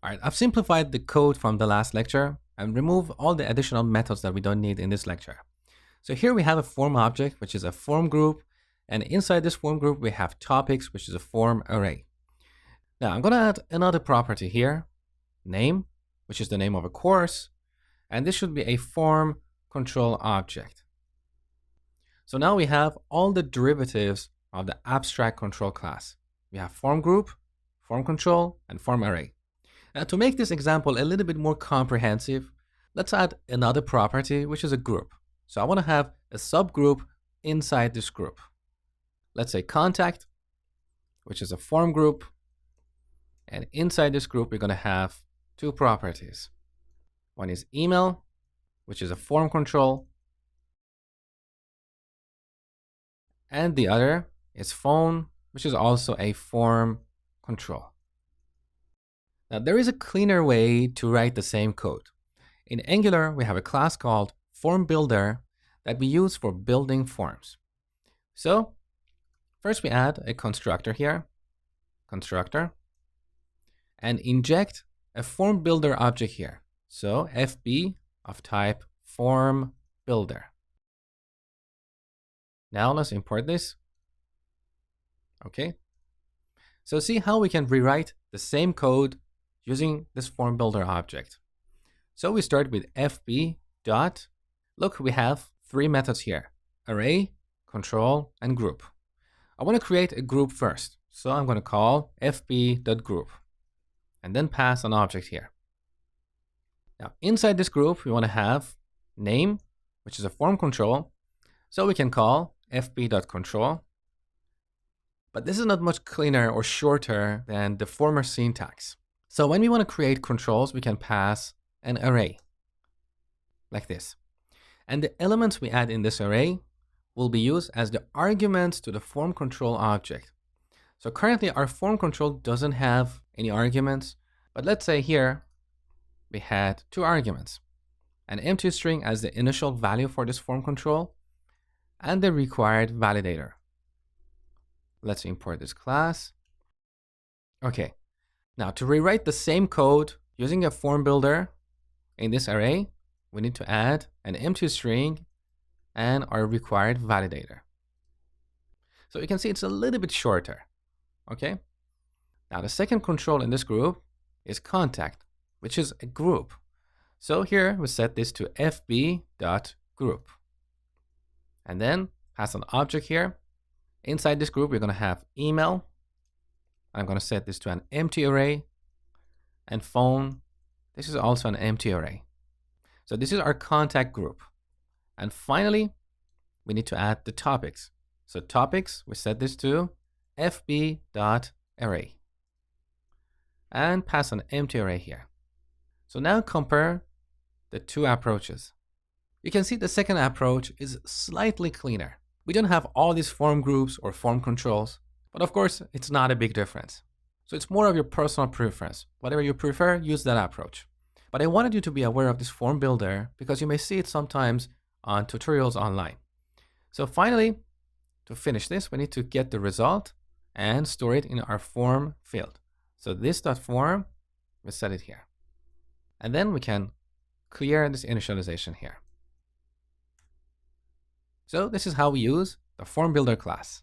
All right, I've simplified the code from the last lecture and removed all the additional methods that we don't need in this lecture. So here we have a form object, which is a form group. And inside this form group, we have topics, which is a form array. Now I'm going to add another property here, name, which is the name of a course. And this should be a form control object. So now we have all the derivatives of the abstract control class. We have form group, form control, and form array. Now to make this example a little bit more comprehensive, let's add another property, which is a group. So I want to have a subgroup inside this group. Let's say contact, which is a form group. And inside this group, we're going to have two properties. One is email, which is a form control. And the other is phone, which is also a form control. Now, there is a cleaner way to write the same code. In Angular, we have a class called FormBuilder that we use for building forms. So first we add a constructor here, constructor, and inject a FormBuilder object here. So FB of type FormBuilder. Now let's import this. Okay. So see how we can rewrite the same code using this FormBuilder object. So we start with FB dot. Look, we have three methods here: array, control, and group. I want to create a group first. So I'm going to call fb.group and then pass an object here. Now inside this group, we want to have name, which is a form control. So we can call fb.control. But this is not much cleaner or shorter than the former syntax. So when we want to create controls, we can pass an array like this. And the elements we add in this array will be used as the arguments to the form control object. So currently our form control doesn't have any arguments, but let's say here we had two arguments, an empty string as the initial value for this form control and the required validator. Let's import this class. Okay, now to rewrite the same code using a form builder in this array, we need to add an empty string and our required validator. So you can see it's a little bit shorter. Okay. Now the second control in this group is contact, which is a group. So here we set this to fb.group and then pass an object here. Inside this group, we're going to have email. I'm going to set this to an empty array, and phone. This is also an empty array. So this is our contact group. And finally, we need to add the topics. So topics, we set this to fb.array and pass an empty array here. So now compare the two approaches. You can see the second approach is slightly cleaner. We don't have all these form groups or form controls, but of course, it's not a big difference. So it's more of your personal preference. Whatever you prefer, use that approach. But I wanted you to be aware of this form builder because you may see it sometimes on tutorials online. So finally, to finish this, we need to get the result and store it in our form field. So this.form, we set it here. And then we can clear this initialization here. So this is how we use the FormBuilder class.